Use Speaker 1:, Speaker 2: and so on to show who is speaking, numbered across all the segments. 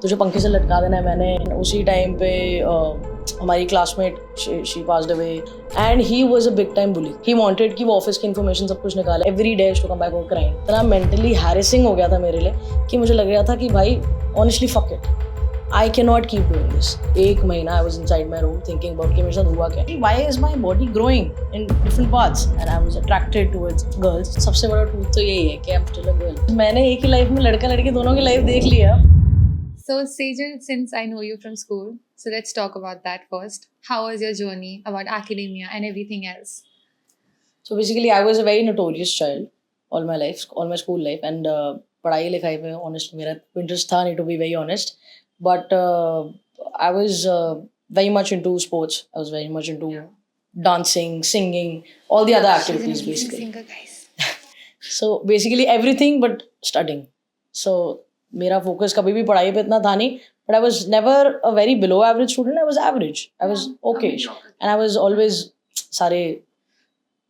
Speaker 1: तुझे पंखे से लटका देना है मैंने उसी टाइम पे हमारी classmate she passed away and he was a big time bully he wanted कि वो ऑफिस की इन्फॉर्मेशन सब कुछ निकाले every day to come back और क्राइम इतना मेंटली हैरेसिंग हो गया था मेरे लिए कि मुझे लग रहा था कि भाई honestly fuck it I cannot keep doing this. एक महीना I was inside my room thinking about कि मेरे साथ हुआ क्या? Why is my body growing in different parts? And I was attracted towards girls. सबसे बड़ा truth तो यही है कि I'm still a girl. मैंने एक ही लाइफ में लड़का लड़की दोनों की लाइफ देख लिया.
Speaker 2: So Sejal, since I know you from school, so let's talk about that first. How was your journey about academia and everything else?
Speaker 1: So basically I was a very notorious child all my life, all my school life, and पढ़ाई लिखाई में honest मेरा interest था नहीं, to be very honest. But I was very much into sports. I was very much into dancing, singing, all the other activities basically.
Speaker 2: Singer, guys.
Speaker 1: So basically everything but studying. So मेरा focus कभी भी पढ़ाई पे इतना था नहीं. But I was never a very below average student. I was average. I was okay, and I was always सारे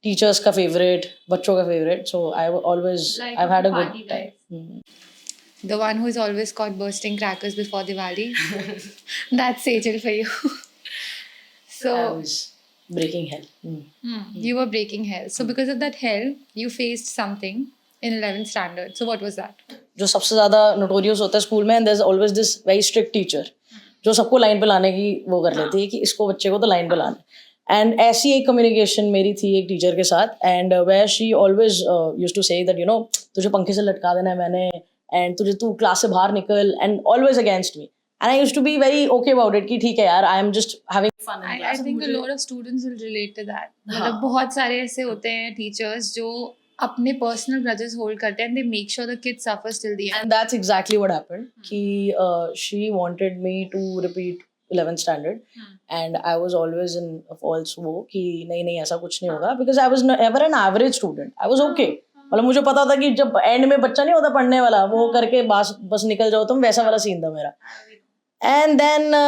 Speaker 1: teachers का favorite, बच्चों का favorite. So I always
Speaker 2: Like
Speaker 1: I've had a good
Speaker 2: party
Speaker 1: time.
Speaker 2: guys. The one who is always caught bursting crackers before Diwali. That's Sejal for you. So
Speaker 1: I was breaking hell.
Speaker 2: you were breaking hell. So because of that hell, you faced something in 11th standard. So what was that?
Speaker 1: जो सबसे ज़्यादा notorious होता है school में, and there's always this very strict teacher जो सबको line पे लाने की वो कर लेती है कि इसको बच्चे को तो लाइन पे लाना है. एंड ऐसी एक कम्युनिकेशन मेरी थी एक टीचर के साथ, and where she always used to say that तुझे पंखे से लटका देना है मैंने, एंड तू क्लास से बाहर निकल, and always against me. And I used to be very okay about it कि ठीक है यार, I am just having fun in
Speaker 2: I
Speaker 1: class.
Speaker 2: think a lot of students will relate to that. मतलब बहुत सारे ऐसे होते हैं teachers जो अपने personal grudges hold करते हैं and they make sure the kid suffers till the end.
Speaker 1: And that's exactly what happened. Ki, she wanted me to repeat 11th standard, and I was always in a false वो कि नहीं ऐसा कुछ नहीं होगा, because I was never an average student. I was okay. मतलब मुझे पता था कि जब एंड में बच्चा नहीं होता पढ़ने वाला, वो करके बस निकल जाओ तुम, वैसा वाला सीन था मेरा. And then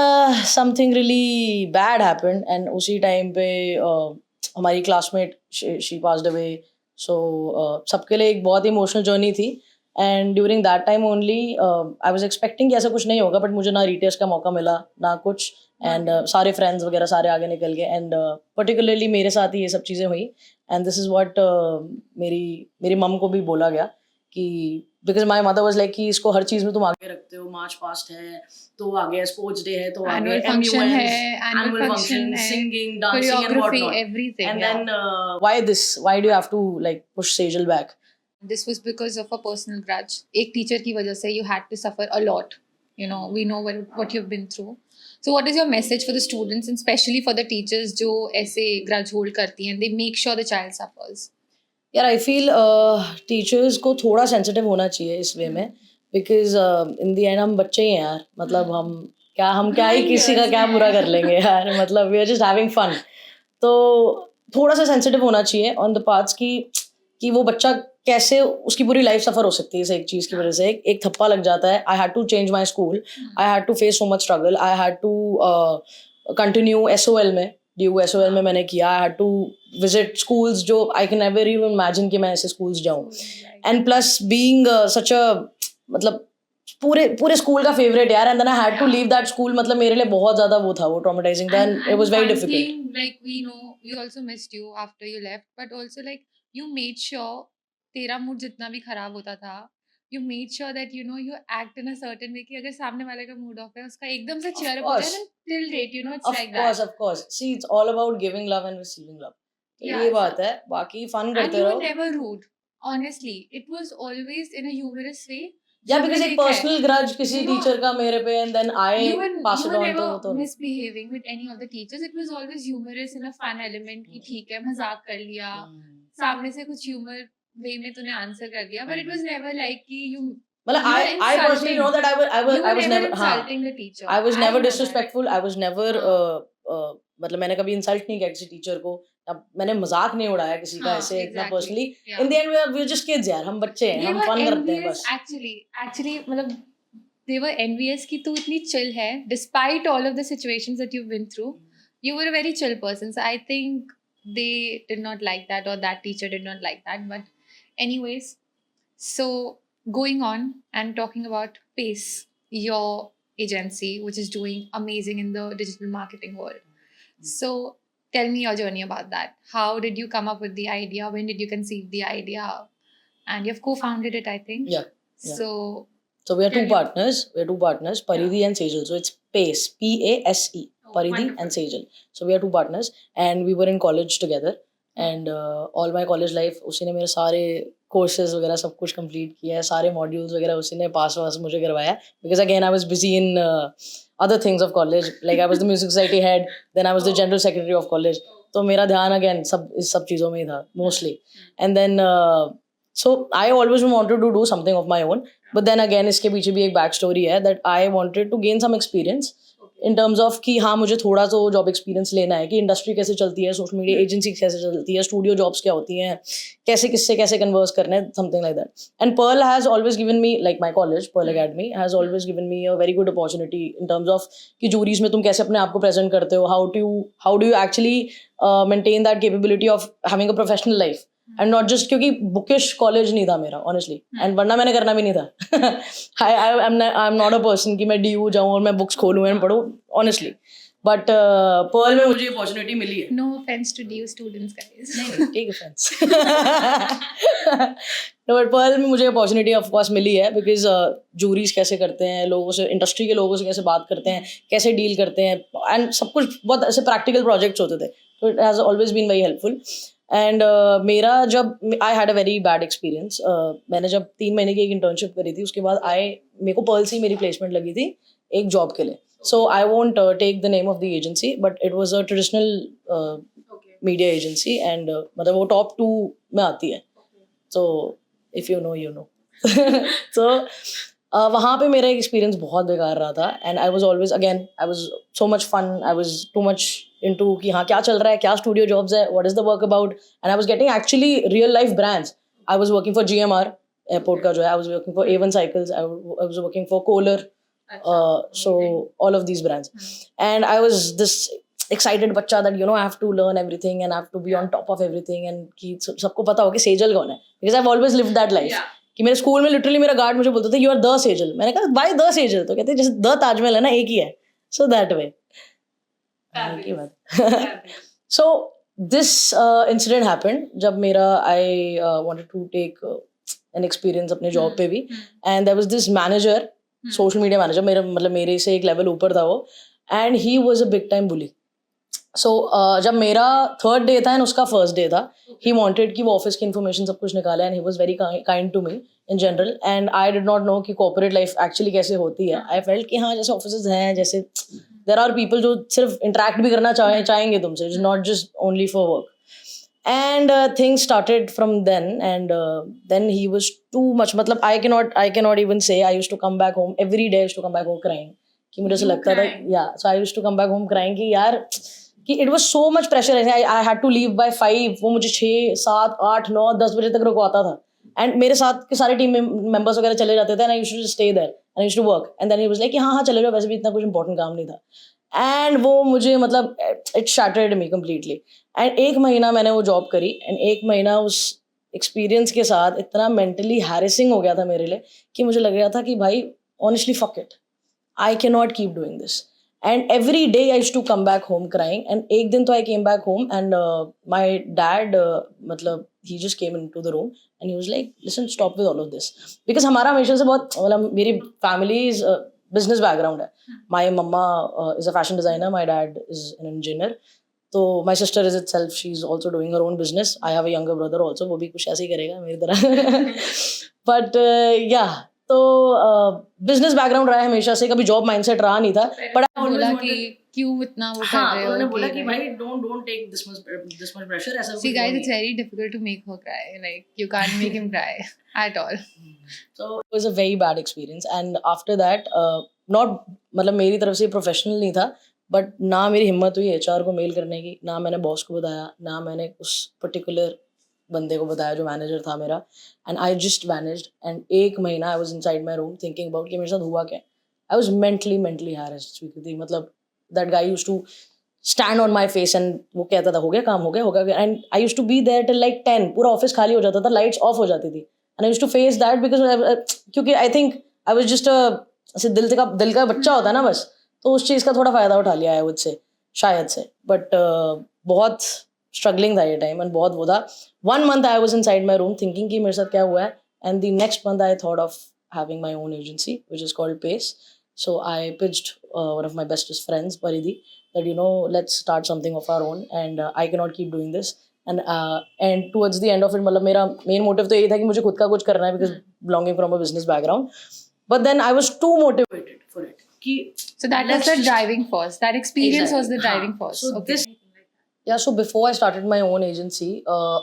Speaker 1: something really bad happened, and उसी टाइम पे हमारी classmate she passed away. So सबके लिए एक बहुत इमोशनल जर्नी थी. And during that time only I was expecting कि ऐसा कुछ नहीं होगा, बट मुझे ना रीटेस्ट का मौका मिला ना कुछ, एंड सारे फ्रेंड्स वगैरह सारे आगे निकल गए, एंड पर्टिकुलरली मेरे साथ ही ये सब चीज़ें हुई. एंड दिस इज़ व्हाट मेरी मम को भी बोला गया कि because my mother was like कि इसको हर चीज़ में तुम आगे रखते हो, मार्च पास्ट है तो आगे, स्पोर्ट्स डे है तो आगे,
Speaker 2: Annual function है, annual function है,
Speaker 1: singing, dancing and
Speaker 2: choreography,
Speaker 1: whatnot.
Speaker 2: everything.
Speaker 1: And
Speaker 2: yeah.
Speaker 1: then why this? Why do you have to like push Sejal back?
Speaker 2: This was because of a personal grudge. एक teacher की वजह से you had to suffer a lot. You know, we know what you've been through. So what is your message for the students and especially for the teachers जो ऐसे grudge hold करती हैं, they make sure the child suffers?
Speaker 1: यार I feel teachers को थोड़ा sensitive होना चाहिए इस वे में, बिकॉज इन दी एंड हम बच्चे ही हैं यार. मतलब हम क्या ही किसी का क्या बुरा कर लेंगे यार. मतलब we are just having fun. तो थोड़ा सा सेंसिटिव होना चाहिए ऑन द पार्ट्स कि वो बच्चा कैसे, उसकी पूरी लाइफ सफर हो सकती है इस एक चीज़ की वजह से. एक थप्पा लग जाता है. I had to change my school, I had to face so much struggle, I had to continue SOL में, DU-SOL में मैंने किया. I had to visit schools जो I can never even imagine कि मैं ऐसे स्कूल्स जाऊँ. And plus being such a मतलब पूरे स्कूल का फेवरेट यार, and then I had to leave that school. मतलब मेरे लिए बहुत ज़्यादा वो था, वो ट्रॉमेटाइजिंग था, and it was very difficult.
Speaker 2: Like we know, we also missed you after you left, but also like you made sure तेरा मूड जितना भी खराब होता था, you made sure that you act in a certain way कि अगर सामने वाले का मूड ऑफ है उसका एकदम से cheer up हो जाए, and till date it's like that.
Speaker 1: Of course. See, it's all about giving love and receiving love. तो
Speaker 2: Yeah,
Speaker 1: ये बात है. बाकी फन
Speaker 2: and
Speaker 1: करते
Speaker 2: you were
Speaker 1: रहो.
Speaker 2: never rude. Honestly, it was always in a humorous way.
Speaker 1: Yeah, because एक
Speaker 2: ठीक है.
Speaker 1: personal grudge किसी
Speaker 2: You know,
Speaker 1: teacher का मेरे पे, and then I pass
Speaker 2: you
Speaker 1: it
Speaker 2: were
Speaker 1: on
Speaker 2: never
Speaker 1: to
Speaker 2: misbehaving with any of the teachers. It was always humorous in a fun element कि ठीक है मजाक कर लिया, सामने से कुछ humor way में तूने आंसर कर दिया, but it was never like कि you.
Speaker 1: मतलब I personally know that I was never
Speaker 2: insulting the teacher.
Speaker 1: I was
Speaker 2: I
Speaker 1: never
Speaker 2: know
Speaker 1: disrespectful. I was never मतलब मैंने कभी इंसल्ट नहीं किया किसी टीचर को. अब मैंने मजाक नहीं उड़ाया किसी का ऐसे इतना personally. In the end we are just kids यार, हम बच्चे हैं, हम फन करते हैं बस.
Speaker 2: Actually मतलब they were envious कि तू इतनी chill है despite all of the situations that you've been through. You were a very chill person, so I think they did not like that, or that teacher did not like that. But anyways, so going on and talking about pace, your agency which is doing amazing in the digital marketing world. So tell me your journey about that. How did you come up with the idea? When did you conceive the idea? And you've co-founded it, I think.
Speaker 1: Yeah.
Speaker 2: So
Speaker 1: So we are two
Speaker 2: Tell me.
Speaker 1: partners. Paridhi and Sejal. So it's PACE, PASE, Paridhi and Sejal. So we are two partners, and we were in college together. And all my college life, उसी ने मेरे सारे courses वगैरह सब कुछ complete किया है, सारे modules वगैरह उसी ने पास वास मुझे करवाया. Because again I was busy in other things of college. Like I was the music society head, then I was the general secretary of college. तो मेरा ध्यान again इस सब चीज़ों में ही था mostly. And then so I always wanted to do something of my own. But then again इसके पीछे भी एक बैक स्टोरी है that I wanted to gain some experience in terms of कि हाँ मुझे थोड़ा तो जॉब एक्सपीरियंस लेना है कि इंडस्ट्री कैसे चलती है, सोशल मीडिया एजेंसी कैसे चलती है, स्टूडियो जॉब्स क्या होती हैं, कैसे किससे कैसे कन्वर्स करना है, something like that. And Pearl has always given me, like my college Pearl Academy has always given me a very good opportunity in terms of कि जूरीज में तुम कैसे अपने आप को प्रेजेंट करते हो, how do you actually maintain that capability of having a professional life. And not just क्योंकि बुकिश कॉलेज नहीं था मेरा ऑनेस्टली, एंड वरना मैंने करना भी नहीं था. I am not a person कि मैं DU जाऊँ और मैं बुक्स खोलूँ एंड पढ़ूँ ऑनेस्टली. बट पर्ल में मुझे अपॉर्चुनिटी मिली है.
Speaker 2: no offense to DU students, guys.
Speaker 1: Take offence. No but Pearl में मुझे अपॉर्चुनिटी ऑफ कोर्स मिली है बिकॉज जूरीज कैसे करते हैं, लोगों से, इंडस्ट्री के लोगों से कैसे बात करते हैं, कैसे डील करते हैं, एंड सब कुछ बहुत ऐसे प्रैक्टिकल प्रोजेक्ट्स होते थे. तो it has always been very helpful. And मेरा जब I had a very bad experience, मैंने जब 3 महीने की एक इंटर्नशिप करी थी, उसके बाद मेरे को पर्ल से ही मेरी प्लेसमेंट लगी थी एक जॉब के लिए. So I won't take the name of the agency, but it was a traditional media agency, and मतलब वो टॉप 2 में आती है. So if you know you know. सो वहाँ पे मेरा एक्सपीरियंस बहुत बेकार रहा था. And I was always again I was so much fun, I was too much into कि हाँ क्या चल रहा है, क्या स्टूडियो जॉब्स है, what is the work about. And I was getting actually real life brands. I was working for GMR airport का जो है, I was working for A1 cycles, I was working for Kohler. So all of these brands, and I was this excited बच्चा that I have to learn everything and I have to be on top of everything, and कि सबको पता हो कि सेजल कौन है, because I've always lived that life. कि मेरे स्कूल में लिटरली मेरा गार्ड मुझे बोलता था यू आर द सेजल. मैंने कहा बाय द सेजल, तो कहते जैसे द ताजमहल है ना, एक ही है. So that way. So this incident happened जब मेरा I wanted to take an experience अपने जॉब पे भी, and there was this manager, social media manager, मेरा मतलब मेरे से एक लेवल ऊपर था वो, and he was a big time bully. So जब मेरा 3rd डे था एंड उसका 1st डे था, ही वांटेड कि वो ऑफिस की इन्फॉर्मेशन सब कुछ निकाले, and he was very kind to me in general. And I did not know कि कॉर्पोरेट लाइफ एक्चुअली कैसे होती है. आई फेल्ट कि हाँ जैसे ऑफिसेज हैं, जैसे देयर आर पीपल जो सिर्फ इंटरेक्ट भी करना चाहेंगे तुमसे, not just only for work. And things started from then, and then he was too much, matlab I cannot even say. I used to come back home every day. I used to come back home crying कि मुझे ऐसा लगता था, yeah, so I used to come back home crying कि यार कि it was so much pressure. I had to leave by 5, वो मुझे 6, 7, 8, 9, 10 बजे तक रुकवाता था, and मेरे साथ के सारे टीम मेंबर्स वगैरह चले जाते थे, and I used to just stay there and I used to work, and then he was like कि हाँ चले जाओ, वैसे भी इतना कुछ important काम नहीं था. एंड वो मुझे मतलब it shattered me completely. And 1 महीना मैंने वो जॉब करी, एंड 1 महीना उस एक्सपीरियंस के साथ इतना मेंटली हैरेसिंग हो गया था मेरे लिए कि मुझे लग रहा था कि भाई honestly fuck it, I can not keep doing this. And every day I used to come back home crying. And एक दिन तो I came back home, and my dad मतलब he just came in to the room and he was like listen stop with all of this. Because हमारा हमेशा से बहुत मतलब मेरी फैमिली इज बिजनेस बैकग्राउंड है. My mama is a fashion designer, my dad is an engineer. तो my sister is itself, she is also doing her own business. I have a younger brother also, वो भी कुछ ऐसे ही करेगा मेरी तरह. But या तो बिजनेस बैकग्राउंड रहा है हमेशा से, कभी जॉब माइंडसेट रहा नहीं था. बट
Speaker 2: बोला कि क्यों इतना वो कर रहे हो.
Speaker 1: उन्होंने बोला कि भाई don't take this much pressure. ऐसा
Speaker 2: See guys, it's very difficult to make her cry. Like you can't make him cry at all.
Speaker 1: So it was a very bad experience, and after that not मतलब मेरी तरफ से professional नहीं था, but ना मेरी हिम्मत हुई HR को मेल करने की, ना मैंने बॉस को बताया, ना मैंने उस पर्टिकुलर बंदे को बताया जो मैनेजर था मेरा. And I just vanished. And 1 महीना I was inside my room thinking about कि मेरे साथ हुआ क्या. I was mentally harassed. मतलब that guy used to stand on my face and वो कहता था हो गया काम, हो गया. And I used to be there till like 10. पूरा ऑफिस खाली हो जाता था, लाइट्स ऑफ हो जाती थी, and I used to face that because क्योंकि I think I was just a ऐसे दिल का बच्चा होता है ना बस, तो उस चीज़ का थोड़ा फ़ायदा उठा लिया है मुझसे शायद से. बट बहुत स्ट्रगलिंग था ये टाइम एंड बहुत वो था. 1 month I was inside my room thinking कि मेरे साथ क्या हुआ है, and the next month I thought of having my own agency which is called Pace. So I pitched one of my bestest friends, Paridhi, that let's start something of our own, and I cannot keep doing this. And towards the end of it, मतलब मेरा main motive तो यही था कि मुझे खुद का कुछ करना है because belonging from a business background. But then I was too motivated for it.
Speaker 2: So that was the driving force. That experience was the driving force.
Speaker 1: So
Speaker 2: Okay.
Speaker 1: so before I started my own agency,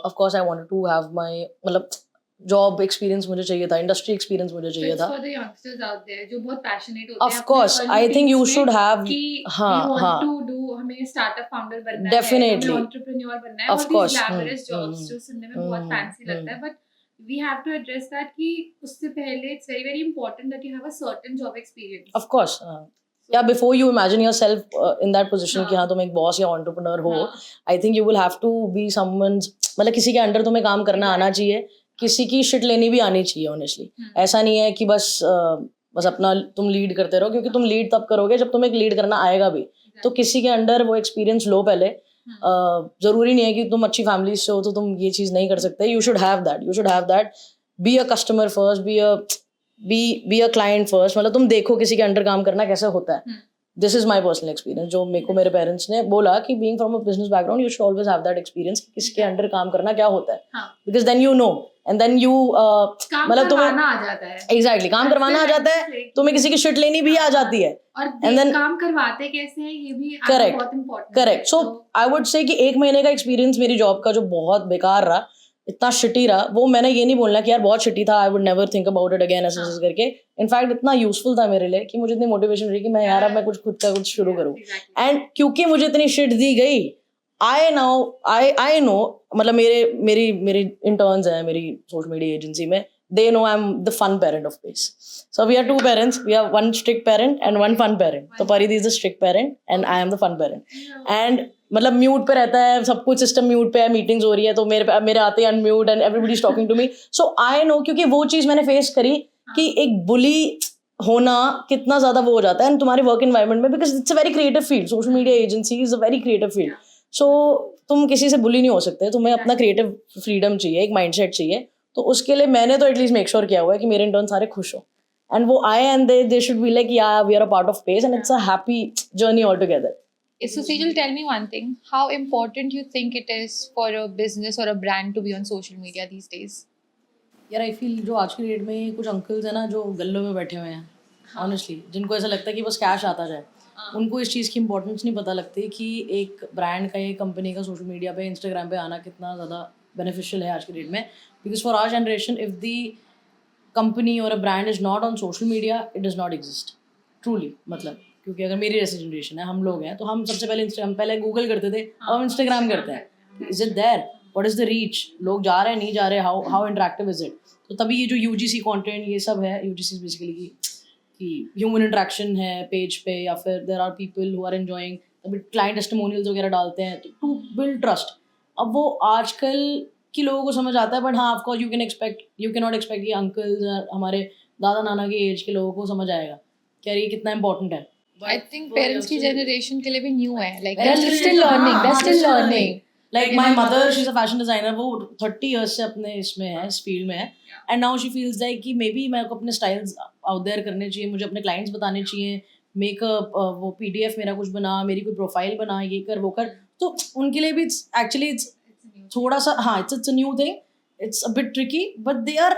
Speaker 1: of course I wanted to have my मतलब job experience मुझे चाहिए था, industry experience मुझे चाहिए था.
Speaker 2: For the youngsters out there जो बहुत passionate होते हैं
Speaker 1: Of course, I think you should have.
Speaker 2: कि you want to do, हमें startup founder बनना है,
Speaker 1: Definitely.
Speaker 2: हमें entrepreneur बनना है,
Speaker 1: Of
Speaker 2: all
Speaker 1: course.
Speaker 2: these glamorous jobs जो सुनने में बहुत fancy लगता है, but we have to address that कि उससे पहले it's very very important that you have a certain job experience.
Speaker 1: Of course. Yeah, before you imagine yourself in that position कि हाँ तुम एक boss या entrepreneur हो, I think you will have to be someone's, मतलब किसी के under तुम्हें काम करना आना चाहिए, किसी की शिट लेनी भी आनी चाहिए ऑनेस्टली. ऐसा नहीं है कि बस अपना तुम लीड करते रहो, क्योंकि तुम लीड तब करोगे जब तुम्हें लीड करना आएगा भी. तो किसी के अंडर वो एक्सपीरियंस लो पहले. जरूरी नहीं है कि तुम अच्छी फैमिली से हो तो तुम ये चीज नहीं कर सकते. You should have that. Be a customer first, be a client first. मतलब तुम देखो किसी के अंडर काम करना कैसे होता है. This is my personal experience, जो मेरे को मेरे पेरेंट्स ने बोला कि being from a business background you should always have that experience कि किसके अंडर काम करना क्या होता है. Because then you know, and then you मतलब तुम्हें
Speaker 2: आ जाता है.
Speaker 1: एग्जैक्टली काम करवाना आ जाता है, तुम्हें किसी की शिट लेनी भी आ जाती है.
Speaker 2: और
Speaker 1: then
Speaker 2: काम करवाते कैसे हैं ये भी
Speaker 1: Correct.
Speaker 2: बहुत important.
Speaker 1: Correct. So I would say कि 1 महीने का एक्सपीरियंस मेरी जॉब का जो बहुत बेकार रहा, इतना शिटी रहा, वो मैंने ये नहीं बोलना कि यार बहुत शिटी था, I would never think about it again ऐसे करके. इनफैक्ट इतना यूजफुल था मेरे लिए कि मुझे इतनी मोटिवेशन रही कि मैं यार अब मैं कुछ खुद का कुछ शुरू करूँ. एंड क्योंकि मुझे इतनी शिट दी गई, आई नो मतलब मेरी इंटर्न्स हैं मेरी सोशल मीडिया एजेंसी में, they know I'm the fun parent of Pace. So we are 2 parents. We have 1 strict parent and 1 fun parent. So Paridhi is the strict parent and I am the fun parent. And मतलब mute पे रहता है, सब कुछ system mute पे है, meetings हो रही है तो मेरे आते ही unmute and everybody is talking to me. So I know, क्योंकि वो चीज मैंने फेस करी कि एक बुली होना कितना ज्यादा वो हो जाता है तुम्हारे वर्क एनवायरनमेंट में, because it's a very creative field. Social media agency is a very creative field. So तुम किसी से बुली नहीं हो सकते, तुम्हें अपना क्रिएटिव फ्रीडम चाहिए, एक माइंडसेट चाहिए. तो उसके लिए मैंने तो एटलीस्ट मेक श्योर किया हुआ है कि मेरे इंटर्न सारे खुश हो, एंड वो आए and they should be like yeah we are a part of pace and it's a happy journey all together.
Speaker 2: So Sejal, tell me one thing. How important you think it is for a business or a brand to be on social media these days?
Speaker 1: यार I feel जो आज की date में कुछ uncles हैं ना जो गल्लों में बैठे हुए हैं, ऑनेस्टली जिनको ऐसा लगता है कि बस कैश आता जाए, उनको इस चीज़ की इंपॉर्टेंस नहीं पता लगती कि एक ब्रांड का, एक कंपनी का सोशल मीडिया पे, इंस्टाग्राम पे आना कितना ज़्यादा बेनिफिशियल है आज की डेट में. Because for our generation if the company और a brand is not on social media it does not exist truly. मतलब क्योंकि अगर मेरी जैसी जनरेशन है, हम लोग हैं, तो हम सबसे पहले इंस्टाग्राम, पहले गूगल करते थे, अब हम इंस्टाग्राम करते हैं. Is it there, what is the reach, लोग जा रहे हैं नहीं जा रहे, हाउ इंटरेक्टिव इज इट. तो तभी ये जो यूजीसी कंटेंट ये सब है, यूजीसी बेसिकली कि ह्यूमन इंटरेक्शन है पेज पे, या फिर there are people who are enjoying, तभी क्लाइंट टेस्टिमोनियल्स वगैरह डालते हैं टू बिल्ड ट्रस्ट. अब वो आजकल की लोगों को समझ आता है, बट हाँ of course you can not expect कि अंकल्स, हमारे दादा नाना के एज के लोगों को समझ आएगा कि यार ये कितना इंपॉर्टेंट है.
Speaker 2: I think parents की generation के लिए भी new है, like they're still learning.
Speaker 1: Like my mother, she's a fashion designer, वो 30 years से अपने इसमें है, इस फील्ड में है, and now she feels like कि maybe मेरे को अपने styles out there करने चाहिए, मुझे अपने clients बताने चाहिए, मेकअप वो PDF मेरा कुछ बना, मेरी कोई प्रोफाइल बना, ये कर वो कर. तो उनके लिए भी it's थोड़ा सा, हाँ it's a new thing, it's a bit tricky, but they are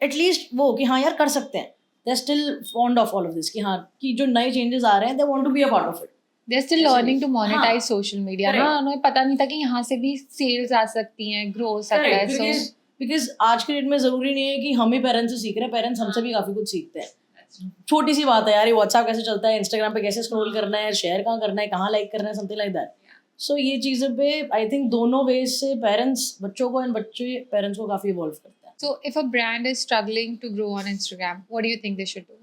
Speaker 1: at least वो कि हाँ यार कर सकते हैं. They're still fond of all of this कि हाँ कि जो नए changes आ रहे हैं, they want to be a part of it.
Speaker 2: They're still learning to monetize social media.
Speaker 1: Correct.
Speaker 2: ना उन्हें पता नहीं था कि यहाँ से भी sales आ सकती हैं, grow हो सकता है.
Speaker 1: Correct, because आज के डेट में जरूरी नहीं है कि हम ही पेरेंट्स से सीख रहे हैं, पेरेंट्स हमसे भी काफी कुछ सीखते हैं. छोटी सी बात है यार, ये व्हाट्सएप कैसे चलता है, इंस्टाग्राम पे कैसे स्क्रॉल करना है, शेयर कहाँ करना है, कहाँ लाइक करना है, समथिंग लाइक दैट. सो ये चीज़ें पे आई थिंक दोनों वेज से पेरेंट्स बच्चों को एंड बच्चे पेरेंट्स को काफ़ी इवॉल्व करते हैं.
Speaker 2: So if a brand is struggling to grow on Instagram, what do you think they should do?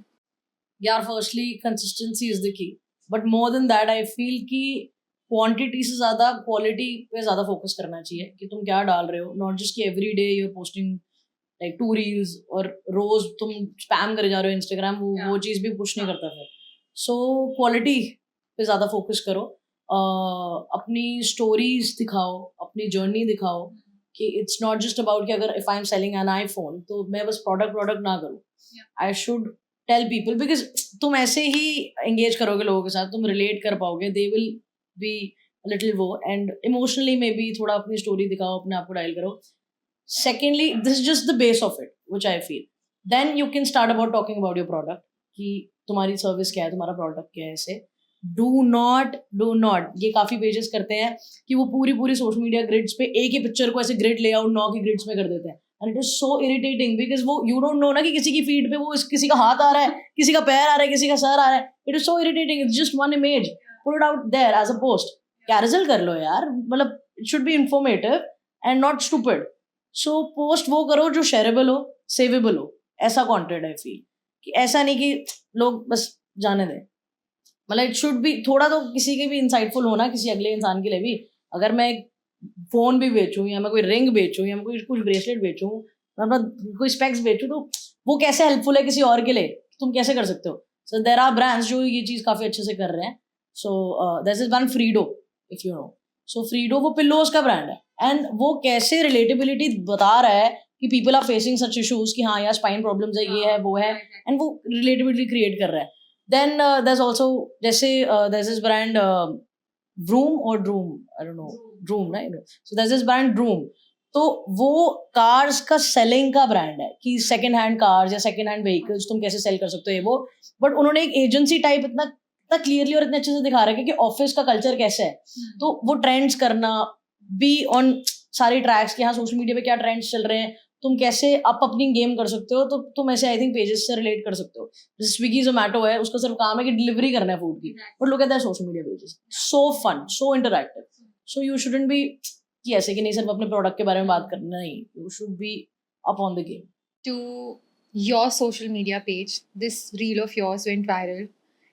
Speaker 1: यार firstly consistency is the key, but more than that I feel कि quantity से ज़्यादा quality पे ज़्यादा focus करना चाहिए कि तुम क्या डाल रहे हो. नॉट जस्ट कि every day you are posting like 2 reels और रोज तुम स्पैम करे जा रहे हो इंस्टाग्राम, वो चीज भी पुश नहीं करता फिर. सो क्वालिटी पे ज्यादा फोकस करो. अपनी स्टोरीज दिखाओ, अपनी जर्नी दिखाओ कि इट्स नॉट जस्ट अबाउट कि अगर if I am selling an iPhone तो मैं बस प्रोडक्ट ना करूँ. I should tell people, because तुम ऐसे ही एंगेज करोगे लोगों के साथ, तुम रिलेट कर पाओगे, दे विल बी लिटिल वो, एंड इमोशनली मे बी थोड़ा अपनी स्टोरी दिखाओ, अपने आप को डायल करो. Secondly, this is just the base of it, which I feel. Then you can start about talking about your product, कि तुम्हारी सर्विस क्या है, तुम्हारा प्रोडक्ट क्या है. ऐसे डू नॉट ये काफी पेजेस करते हैं कि वो पूरी सोशल मीडिया ग्रिड्स पे एक ही पिक्चर को ऐसे ग्रिड लेआउट 9 की ग्रिड्स में कर देते हैं. And it is so irritating because वो यू डोंट नो ना कि किसी की फीड पे वो किसी का हाथ आ रहा है, किसी का पैर आ रहा है, किसी का सर आ रहा है. It is so irritating. It's just one image, put it out there as a post. Carousel कर लो यार, मतलब it should be informative and not stupid. So post वो करो जो शेयरेबल हो, सेवेबल हो. ऐसा कंटेंट आई फील, कि ऐसा नहीं कि लोग बस जाने दें. मतलब इट शुड बी थोड़ा तो किसी के भी इंसाइटफुल होना, किसी अगले इंसान के लिए भी. अगर मैं फोन भी बेचूं, या मैं कोई रिंग बेचूं, या मैं कोई कुछ ब्रेसलेट बेचूं, मतलब कोई स्पेक्स बेचूं, तो वो कैसे हेल्पफुल है किसी और के लिए, तुम कैसे कर सकते हो. सो देयर आर ब्रांड्स जो ये चीज काफी अच्छे से कर रहे हैं. So this is one Frido, if you know. So Frido वो पिल्लोज का ब्रांड है, एंड वो कैसे रिलेटेबिलिटी बता रहा है कि people are facing such issues, कि हाँ यार स्पाइन प्रॉब्लम्स है, ये है वो है, एंड वो रिलेटेबिलिटी क्रिएट कर रहा है. देन there's also, जैसे there's this brand Vroom or Droom, I don't know, Droom, right? So there's this brand Droom. तो वो कार्स का सेलिंग का ब्रांड है, कि सेकंड हैंड कार्स या सेकंड हैंड व्हीकल्स तुम कैसे सेल कर सकते हो, ये वो. बट उन्होंने एक एजेंसी टाइप इतना क्लियरली और इतने अच्छे से दिखा रहा है कि ऑफिस का कल्चर कैसे है. तो वो ट्रेंड्स करना, बी ऑन सारी ट्रैक्स कि हाँ सोशल मीडिया पे क्या ट्रेंड्स चल रहे हैं, तुम कैसे आप अपनी गेम कर सकते हो. तो तुम ऐसे आई थिंक पेजेस से रिलेट कर सकते हो. जैसे स्विगी जोमैटो है, उसका सिर्फ काम है कि डिलीवरी करना है फूड की, but look at that social media pages, so fun, so interactive. So you shouldn't be कि ऐसे कि नहीं सिर्फ अपने प्रोडक्ट के बारे में बात करना, नहीं, you should be up on the game.
Speaker 2: To your social media page, this reel of yours went viral.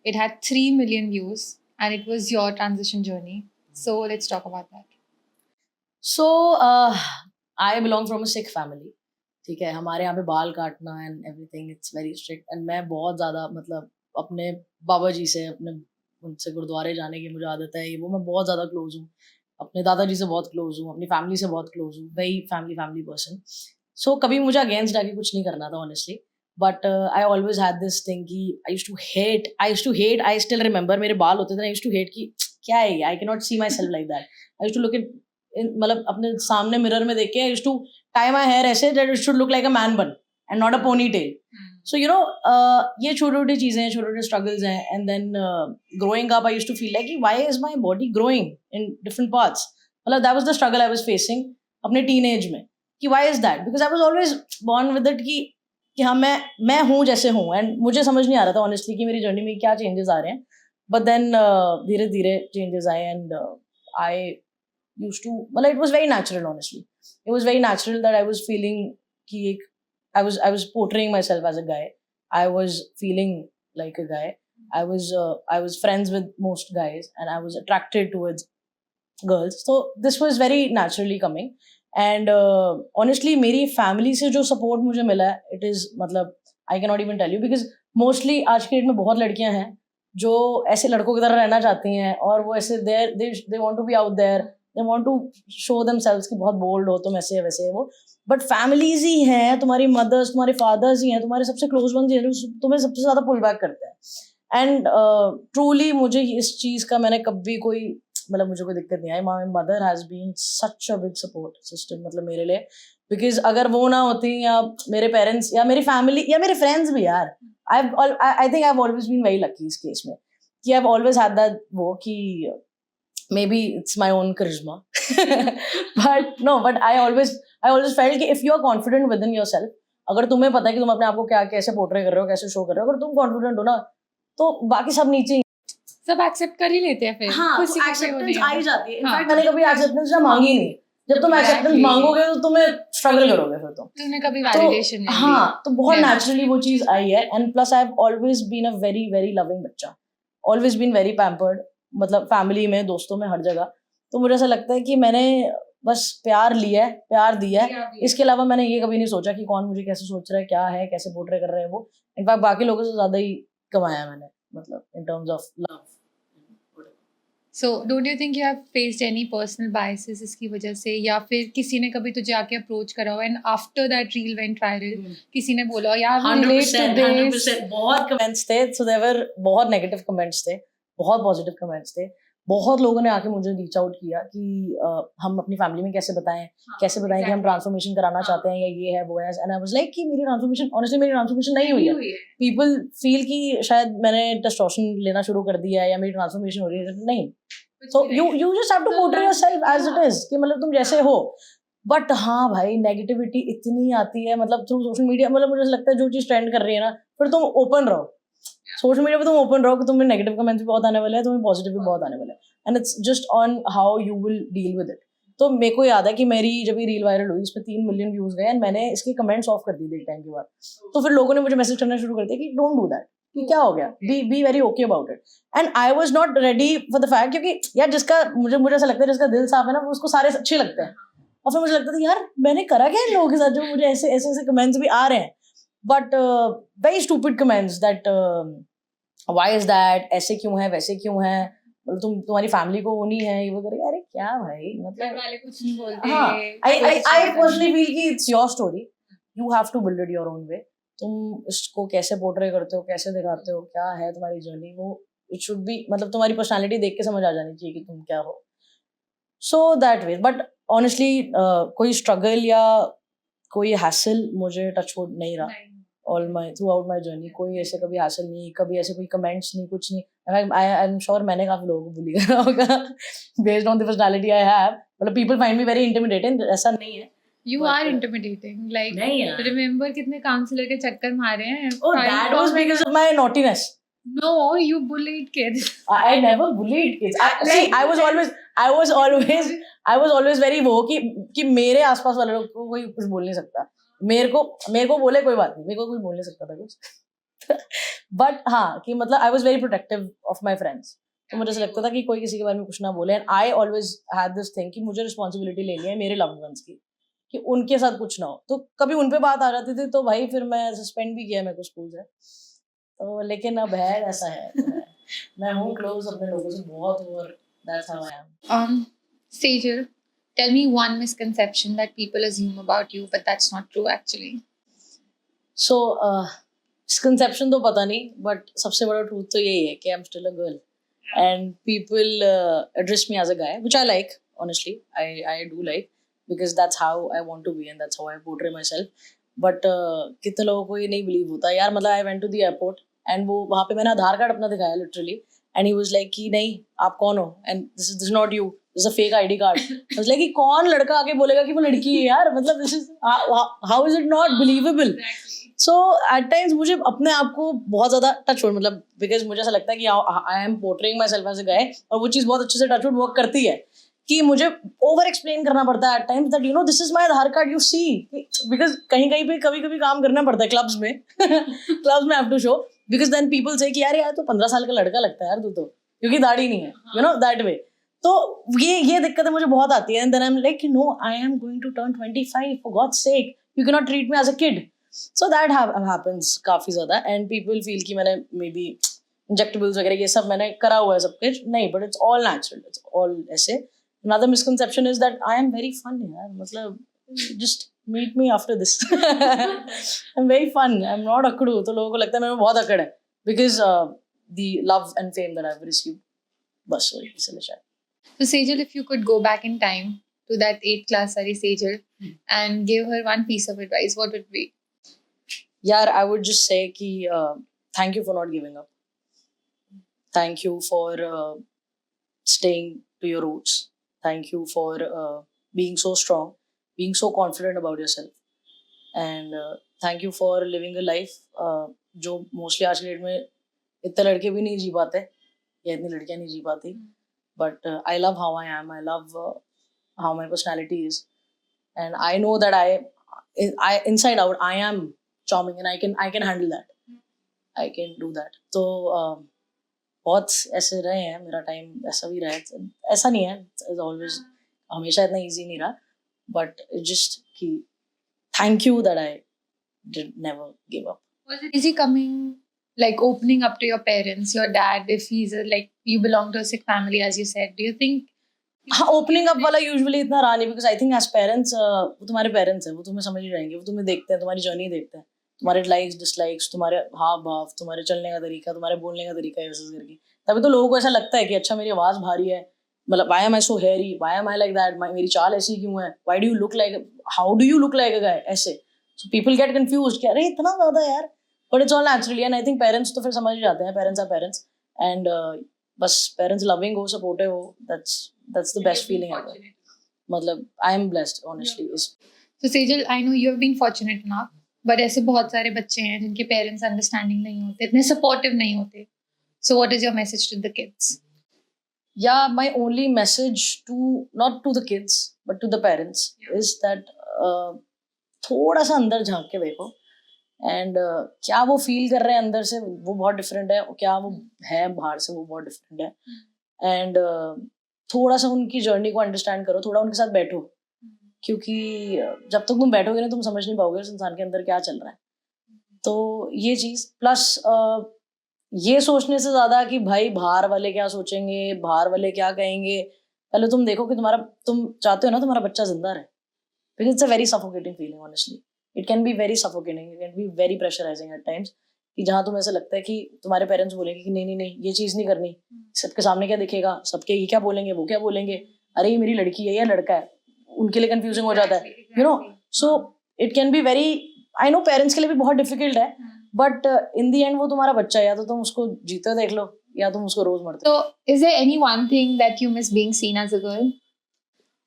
Speaker 2: It had 3 million views and it was your transition journey. So let's talk about that.
Speaker 1: So I belong from a Sikh family. ठीक है, हमारे यहाँ पे बाल काटना and everything it's very strict. And मैं बहुत ज़्यादा, मतलब अपने बाबा जी से, अपने उनसे गुरुद्वारे जाने की मुझे आदत है, ये वो, मैं बहुत ज़्यादा क्लोज हूँ. अपने दादाजी से बहुत क्लोज हूँ, अपनी फैमिली से बहुत क्लोज हूँ, वेरी फैमिली पर्सन. सो कभी मुझे अगेंस्ट जाके कुछ नहीं करना था honestly. But I always had this thing कि I used to hate, I still remember, मेरे बाल होते थे, आई यूज्ड टू हेट कि क्या है ये, I can not see my self like that. I used to look at, मतलब अपने सामने मिरर में देख के I used to tie my hair ऐसे that it should look like a man bun and not a ponytail. So you know, ये छोटी-छोटी चीजें हैं, छोटे-छोटे struggles हैं. And then growing up I used to feel like why is my body growing in different parts. मतलब that was the struggle I was facing अपने teenage में, कि why is that, because I was always born with it कि हाँ मैं हूँ जैसे हूँ. And मुझे समझ नहीं आ रहा था honestly कि मेरी journey में क्या changes आ रहे हैं. But then धीरे-धीरे changes आए, and I used to, मतलब it was very natural honestly. It was very natural that I was feeling कि I was portraying myself as a guy. I was feeling like a guy. I was friends with most guys and I was attracted towards girls. So this was very naturally coming. And honestly मेरी family से जो support मुझे मिला है, it is, मतलब I cannot even tell you, because mostly आज के date में बहुत लड़कियां हैं जो ऐसे लड़कों की तरह रहना चाहती हैं, और वो ऐसे they want to be out there. They want to show themselves कि बहुत bold हो तुम, ऐसे वैसे वो. But families ही हैं, तुम्हारी mothers, तुम्हारे fathers ही हैं, तुम्हारे सबसे close ones ही हैं जो तुम्हें सबसे ज़्यादा pull back करते हैं. And truly मुझे इस चीज़ का, मैंने कभी कोई, मतलब मुझे कोई दिक्कत नहीं आई. My mother has been such a big support system, मतलब मेरे लिए, because अगर वो ना होती, या मेरे parents या मेरी family या मेरे friends भी यार, I think I've always been very lucky इस case में, कि I've always had that वो कि maybe it's my own charisma. but I always felt कि if you are confident within yourself, अगर तुम्हें पता है कि तुम अपने आप को क्या कैसे पोर्ट्रे कर रहे हो, कैसे शो कर रहे हो, अगर तुम कॉन्फिडेंट हो ना, तो बाकी सब नीचे ही,
Speaker 2: सब एक्सेप्ट कर ही लेते हैं फिर.
Speaker 1: हाँ,
Speaker 2: खुशी
Speaker 1: तो
Speaker 2: खुशी
Speaker 1: एक्सेप्टेंस
Speaker 2: होने
Speaker 1: आ ही जाती है.
Speaker 2: हाँ.
Speaker 1: इनफैक्ट मैंने कभी एक्सेप्टेंस ना मांगी नहीं. जब तुम एक्सेप्टेंस
Speaker 2: Exactly.
Speaker 1: मांगोगे तो तुम्हें स्ट्रगल करोगे फिर तुम.
Speaker 2: तूने कभी वैलिडेशन नहीं ली.
Speaker 1: हाँ, तो बहुत
Speaker 2: Never.
Speaker 1: नेचुरली वो चीज आई है. And plus I have always been a very very loving बच्चा, ऑलवेज बीन वेरी पैम्पर्ड, मतलब फैमिली में, दोस्तों में, हर जगह. तो मुझे ऐसा लगता है कि मैंने बस प्यार लिया है, प्यार दिया है।
Speaker 2: दिया भी है।
Speaker 1: इसके अलावा मैंने ये कभी नहीं सोचा कि कौन मुझे कैसे सोच रहा है, क्या है, कैसे पोर्ट्रे कर रहे हैं वो। इनफैक्ट बाकी लोगों से ज्यादा ही कमाया मैंने, मतलब इन terms of love.
Speaker 2: So, don't you think you have faced any personal biases इसकी वजह से, या फिर किसी ने कभी तुझे आके अप्रोच करा हो and after that reel went viral किसी ने बोला यार we relate to
Speaker 1: 100%,
Speaker 2: this?
Speaker 1: 100%। बहुत कमेंट्स थे, so there were बहुत नेगेटिव कमेंट्स थे, बहुत पॉजिटिव कमेंट्स थे। बहुत लोगों ने आके मुझे रीच आउट किया कि हम अपनी फैमिली में कैसे बताएं, कैसे बताएं कि हम ट्रांसफॉर्मेशन कराना चाहते हैं या ये है वो है। एंड आई वाज लाइक कि मेरी ट्रांसफॉर्मेशन, ऑनेस्टली मेरी ट्रांसफॉर्मेशन नहीं हुई है। पीपल फील कि शायद मैंने टेस्टोस्टेरोन लेना शुरू कर दिया है या मेरी ट्रांसफॉर्मेशन हो रही है, नहीं। So you just have to portray yourself as it is कि मतलब तुम जैसे हो। बट हाँ भाई, नेगेटिविटी इतनी आती है मतलब थ्रू सोशल मीडिया। मतलब मुझे लगता है जो चीज ट्रेंड कर रही है ना, फिर तुम ओपन रहो सोशल मीडिया पे, तुम ओपन रहो कि तुम्हें नेगेटिव कमेंट्स भी बहुत आने वाले हैं, तुम्हें पॉजिटिव भी बहुत आने वाले हैं। And it's just on how you will deal with it. तो मेरे को याद है कि मेरी जब ये रील वायरल हुई, इस पे 3 मिलियन व्यूज गए एंड मैंने इसके कमेंट्स ऑफ कर दिए एक टाइम के बाद। तो फिर लोगों ने मुझे मैसेज करना शुरू कर दिया कि डोंट डू दैट, कि क्या हो गया, B very okay about it. And I was not ready for the fact, क्योंकि यार जिसका मुझे ऐसा लगता है जिसका दिल साफ है ना, वो उसको सारे अच्छे लगते हैं। और फिर मुझे लगता था यार मैंने करा क्या इन लोगों के साथ जो मुझे ऐसे ऐसे ऐसे कमेंट्स भी आ रहे हैं। But very stupid comments that why is that, ऐसे क्यों है, वैसे क्यों है, मतलब तुम्हारी फैमिली को वो नहीं है, ये वगैरह। अरे क्या भाई, मतलब
Speaker 2: वाले कुछ नहीं बोलते।
Speaker 1: हाँ, आई पर्सनली फील कि it's your story, you have to build it your own way. तुम इसको कैसे पोर्ट्रे करते हो, कैसे दिखाते हो, क्या है तुम्हारी जर्नी, वो इट शुड बी, मतलब तुम्हारी पर्सनालिटी देख के समझ आ जानी चाहिए कि तुम क्या हो। So that way. But honestly कोई स्ट्रगल या कोई हैसल मुझे टचवुड नहीं रहा all my through out my journey. कोई ऐसे कभी हासिल नहीं, कभी ऐसे कोई कमेंट्स नहीं, कुछ नहीं। आई एम श्योर मैंने काफी लोगों को बुली करा होगा based on the personality I have. मतलब people find me very intimidating, ऐसा नहीं है।
Speaker 2: You
Speaker 1: But,
Speaker 2: are intimidating. Like,
Speaker 1: नहीं यार।
Speaker 2: remember कितने काउंसलर के चक्कर मारे हैं?
Speaker 1: Oh, that was because of my naughtiness.
Speaker 2: No, you bullied kids.
Speaker 1: I never bullied kids. See, I was always very वो कि मेरे आसपास वाले लोग को कोई कुछ बोल नहीं सकता। मेरे को बोले कोई बात नहीं, मेरे को कोई बोल नहीं सकता था कुछ। बट हाँ, कि मतलब I was very protective of my friends. तो मुझे ऐसा लगता था कि कोई किसी के बारे में कुछ ना बोले। And I always had this thing कि मुझे रिस्पॉन्सिबिलिटी लेनी है मेरे लव्ड वंस की, कि उनके साथ कुछ ना हो। तो कभी उन पे बात आ जाती थी तो भाई फिर मैं सस्पेंड भी किया मेरे को स्कूल से। तो लेकिन अब है ऐसा है, तो है। मैं हूँ क्लोज अपने लोगों से बहुत, और that's how I am.
Speaker 2: Sejal, tell me one misconception that people assume about you, but that's not true actually.
Speaker 1: So misconception तो पता नहीं, but सबसे बड़ा truth तो यही है कि I'm still a girl and people address me as a guy, which I like, honestly. I do like, because that's how I want to be and that's how I portray myself. But कितने लोगों को ये नहीं believe होता यार। मतलब I went to the airport and वो वहाँ पे मैंने आधार कार्ड अपना दिखाया literally, and he was like कि नहीं आप कौन हो, and this is not you, this is a fake ID card. I was like कि कौन लड़का आके बोलेगा कि वो लड़की है यार, मतलब this is how is it not believable? So at times मुझे अपने आप को बहुत ज्यादा टचवुड, मतलब बिकॉज मुझे ऐसा लगता है कि I am portraying myself as a guy, और वो चीज़ बहुत अच्छे से टचवुड वर्क करती है कि मुझे ओवर एक्सप्लेन करना पड़ता है at times that you know this is my Aadhaar card, you see, because कहीं कहीं पे कभी कभी काम करना पड़ता है क्लब्स में क्लब्स में have to show, because then people say कि यार तो 15 साल का लड़का लगता है यार तू तो, क्योंकि दाढ़ी नहीं है, यू नो दैट वे। तो ये दिक्कतें मुझे बहुत आती है। And then I am like no, I am going to turn 25, for God's sake, you can not treat me as a kid. So that happens काफी ज्यादा, and people feel कि मैंने maybe injectables वगैरह ये सब मैंने करा हुआ है सब कुछ, नहीं, but it's all natural, it's all ऐसे। Another misconception is that I am very fun यार, मतलब just meet me after this. I'm very fun, I'm not akdu, तो लोगों को लगता है मैं बहुत अकड़ है because the love and fame that I've received, बस वही इसलिए शायद।
Speaker 2: So Sejal, if you could go back in time to that 8th class Sari Sejal and give her one piece of advice, what would it be?
Speaker 1: यार I would just say कि thank you for not giving up, thank you for staying to your roots, thank you for being so strong, being so confident about yourself, and thank you for living a life जो mostly आज के date में इतने लड़के भी नहीं जी पाते या इतनी लड़कियां नहीं जी पाती। But I love how I am, I love how my personality is, and I know that I inside out I am charming and I can handle that, I can do that. तो बहुत ऐसे रहे हैं, मेरा time ऐसा भी रहा है, ऐसा नहीं है, it's always हमेशा इतना easy नहीं रहा, but it's just कि thank you that I did never give up.
Speaker 2: Was it easy coming, like opening up to your parents, your dad, if he's like you belong to a Sikh family, as you said? Do you think?
Speaker 1: हाँ, opening up वाला usually इतना रहा नहीं, because I think as parents वो तुम्हारे parents हैं, वो तुम्हें समझ ही जाएंगे, वो तुम्हें देखते हैं, तुम्हारी जर्नी देखते हैं, तुम्हारे लाइक्स डिसलाइक्स, तुम्हारे हाव भाव, तुम्हारे चलने का तरीका, तुम्हारे बोलने का तरीका, ऐसे करके तभी तो लोगों को ऐसा लगता है कि अच्छा मेरी आवाज़ भारी है, मतलब why am I so hairy, why am I like that, मेरी चाल ऐसी क्यों है, why do you look like, how do you look like a guy, ऐसे. सो पीपल गेट कंफ्यूज्ड कि अरे इतना ज़्यादा यार, but it's all naturally. And I think parents तो फिर समझ ही जाते हैं, पेरेंट्स आर पेरेंट्स. एंड बस पेरेंट्स लविंग हो, सपोर्टिव हो, that's the best feeling ever. मतलब I am blessed honestly.
Speaker 2: So Sejal, I know you have been fortunate enough, but ऐसे बहुत सारे बच्चे हैं जिनके पेरेंट्स अंडरस्टैंडिंग नहीं होते, इतने सपोर्टिव नहीं होते. So what is your message to the kids?
Speaker 1: Yeah, my only message to not to the kids but to the parents is that थोड़ा सा अंदर झांक के देखो, एंड क्या वो फील कर रहे हैं अंदर से वो बहुत डिफरेंट है, क्या वो है बाहर से वो बहुत डिफरेंट है. एंड थोड़ा सा उनकी जर्नी को अंडरस्टैंड करो, थोड़ा उनके साथ बैठो, क्योंकि जब तक तुम बैठोगे ना तुम समझ नहीं पाओगे उस इंसान के अंदर क्या चल रहा है. तो ये चीज़ प्लस ये सोचने से ज़्यादा कि भाई बाहर वाले क्या सोचेंगे, बाहर वाले क्या कहेंगे, पहले तुम देखो कि तुम चाहते हो ना तुम्हारा बच्चा जिंदा रहे, because it's a very suffocating feeling honestly. It can be very suffocating, it can be very pressurising at times, कि जहाँ तुम्हें ऐसा लगता है कि तुम्हारे पेरेंट्स बोलेंगे कि नहीं नहीं नहीं ये चीज़ नहीं करनी, सबके सामने क्या दिखेगा, सबके ये क्या बोलेंगे, वो क्या बोलेंगे, अरे ये मेरी लड़की है या लड़का है, उनके लिए कंफ्यूजिंग हो जाता है, you know. So it can be very, I know parents के लिए भी बहुत डिफिकल्ट है, बट इन दी एंड वो तुम्हारा बच्चा है, या तो तुम उसको जीते देख लो या तुम उसको रोज मरते.
Speaker 2: So is there any one thing that you miss being seen as a girl?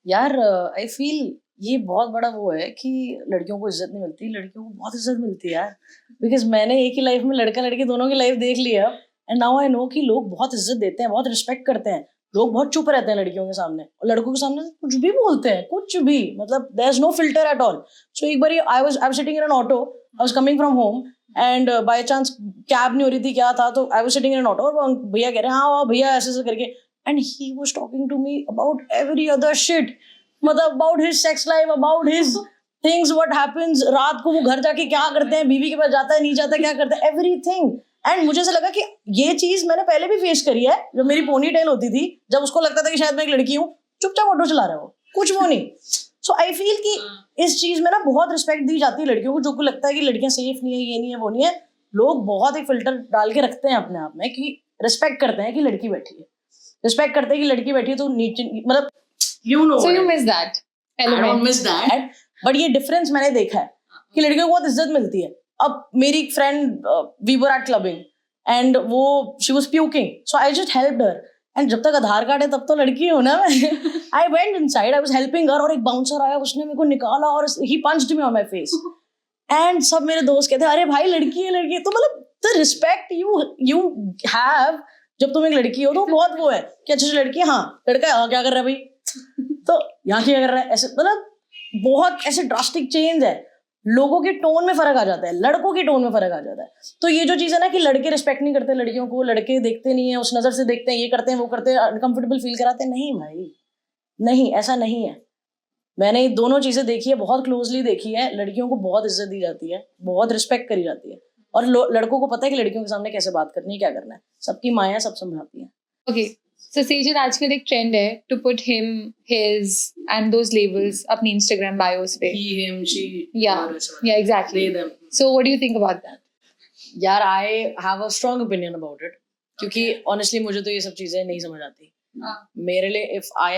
Speaker 1: यार आई फील ये बहुत बड़ा वो है कि लड़कियों को इज्जत नहीं मिलती, लड़कियों को बहुत इज्जत मिलती है यार, बिकॉज मैंने एक ही लाइफ में लड़का लड़की दोनों की लाइफ देख लिया, एंड नाउ आई नो कि लोग बहुत इज्जत देते हैं, बहुत रिस्पेक्ट करते हैं, लोग बहुत चुप रहते हैं लड़कियों के सामने, और लड़कों के सामने कुछ भी बोलते हैं, कुछ भी, मतलब there is no filter at all. So एक बार I was sitting in an auto, I was coming from home, and by chance cab नहीं हो रही थी क्या था, तो I was sitting in an auto, और भैया कह रहे हैं हाँ भैया ऐसे ऐसे करके, and he was talking to me about every other shit, मतलब about his sex life, about his things, what happens, रात को वो घर जाके क्या करते हैं, बीवी के पास जाता है नहीं जाता, क्या करता है, एवरीथिंग. एंड मुझे ऐसा लगा कि ये चीज मैंने पहले भी फेस करी है, जब मेरी पोनी टेल होती थी, जब उसको लगता था कि शायद मैं एक लड़की हूँ, चुपचाप ऑटो चला रहा हो, कुछ वो नहीं. सो आई फील कि इस चीज में ना बहुत रिस्पेक्ट दी जाती है लड़कियों को, जो को लगता है कि लड़कियां सेफ नहीं है, ये नहीं है, वो नहीं है, लोग बहुत एक फिल्टर डाल के रखते हैं अपने आप में कि रिस्पेक्ट करते हैं कि लड़की बैठी है, रिस्पेक्ट करते हैं कि लड़की बैठी है तो नीचे, मतलब you know.
Speaker 2: So you miss that element.
Speaker 1: I don't miss that, but ये डिफरेंस मैंने देखा है कि लड़कियों को बहुत इज्जत मिलती है. अब मेरी friend we were at clubbing and वो she was puking, so I just helped her, and जब तक आधार कार्ड है तब तो लड़की हूं ना मैं. I went inside, I was helping her, और एक बाउंसर आया, उसने मेरे को निकाला और he punched me on my face, and सब मेरे दोस्त कहते अरे भाई लड़की है लड़की है. तो मतलब द रिस्पेक्ट यू हैव जब तुम एक लड़की हो तो बहुत वो है कि अच्छी लड़की है, हाँ लड़का है, हाँ क्या कर रहा है भाई, तो यहाँ क्या कर रहा है, ऐसे मतलब बहुत ऐसे ड्रास्टिक चेंज है, लोगों के टोन में फर्क आ जाता है, लड़कों के टोन में फर्क आ जाता है. तो ये जो चीज़ है ना कि लड़के रिस्पेक्ट नहीं करते लड़कियों को, लड़के देखते नहीं है उस नज़र से, देखते हैं ये करते हैं वो करते हैं, अनकंफर्टेबल फील कराते हैं, नहीं भाई नहीं, ऐसा नहीं है. मैंने ये दोनों चीज़ें देखी है, बहुत क्लोजली देखी है, लड़कियों को बहुत इज्जत दी जाती है, बहुत रिस्पेक्ट करी जाती है, और लड़कों को पता है कि लड़कियों के सामने कैसे बात करनी है, क्या करना है, सबकी माया सब समझाती है.
Speaker 2: Okay. So Sejal, आजकल एक ट्रेंड है to put him, his and those labels अपनी Instagram bios पे.
Speaker 1: He, him, she.
Speaker 2: Yeah, exactly.
Speaker 1: They, them.
Speaker 2: So what do you think about that?
Speaker 1: यार I have a strong opinion about it, क्योंकि honestly मुझे तो ये सब चीज़ें नहीं समझ आती. मेरे लिए if I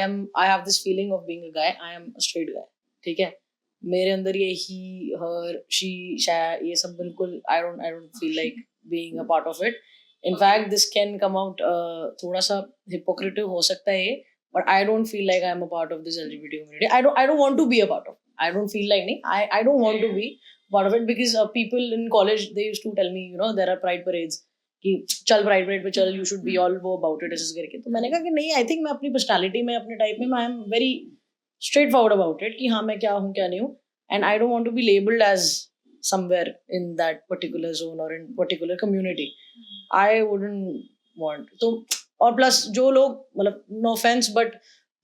Speaker 1: have this feeling of being a guy, I am a straight guy, ठीक है, मेरे अंदर ये he, her, she, ये सब बिल्कुल I don't feel like being a part of it. In fact, this can come out थोड़ा सा hypocritical हो सकता है ये, but I don't feel like I am a part of this LGBT community. I don't want to be a part of. I don't feel like नहीं. I don't want to be part of it because people in college they used to tell me, you know, there are pride parades कि चल pride parade पे चल, you should be all about it ऐसे करके. तो मैंने कहा कि नहीं, I think मैं अपनी personality में, अपने type में I am very straightforward about it कि हाँ मैं क्या हूँ क्या नहीं हूँ, and I don't want to be labeled as somewhere in that particular zone or in particular community. I wouldn't want. तो और प्लस जो लोग, मतलब no offense but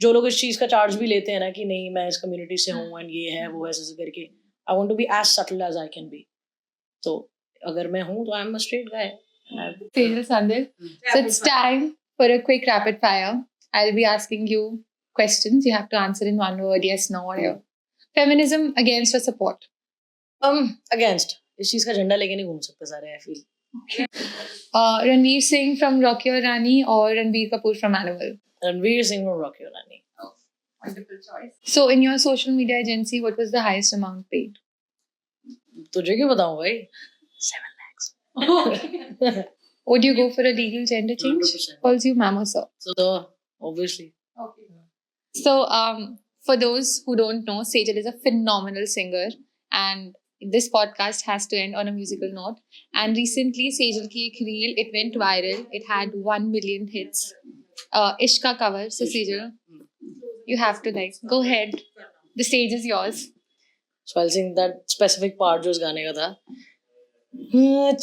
Speaker 1: जो लोग इस चीज का चार्ज भी लेते हैं ना कि नहीं मैं इस कम्युनिटी से हूँ एंड ये है वो ऐसे करके, I want to be as subtle as I can be. तो अगर मैं हूँ तो I am a straight guy.
Speaker 2: Sejal Sandil. So it's time for a quick rapid fire. I'll be asking you questions. You have to answer in one word, yes, no, whatever. Feminism against or support?
Speaker 1: Against. इस चीज का झंडा लेके नहीं घूम सकते सारे, I feel.
Speaker 2: Ranveer Singh from Rocky Aur Rani or Ranbir Kapoor from Animal?
Speaker 1: Ranveer Singh from Rocky Aur Rani.
Speaker 2: Wonderful choice. So in your social media agency, what was the highest amount paid?
Speaker 1: तुझे क्यों बताऊं भाई? 7 lakhs.
Speaker 2: Would you go for a legal gender change?
Speaker 1: 100%.
Speaker 2: Calls you ma'am or sir?
Speaker 1: So obviously.
Speaker 2: So, for those who don't know, Sejal is a phenomenal singer, and this podcast has to end on a musical note. And recently, Sejal ki ek reel, it went viral. It had 1 million hits. Ishka cover. So, Sejal, you have to go ahead. The stage is yours.
Speaker 1: So I'll sing that specific part जो उस गाने का था.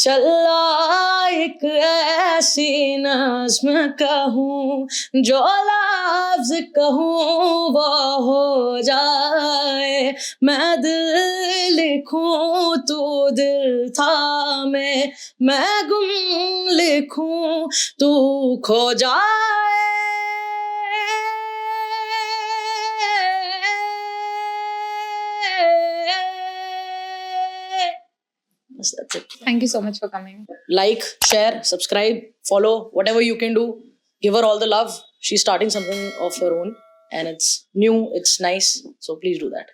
Speaker 1: चला एक ऐसी नज़्म कहूँ जो लफ्ज़ कहूँ वो हो जाए. मैं दिल लिखूँ तू दिल थामे, मैं गुम लिखूँ तू खो जाए. That's it.
Speaker 2: Thank you so much for coming.
Speaker 1: Like, share, subscribe, follow, whatever you can do. Give her all the love. She's starting something of her own and it's new, it's nice. So please do that.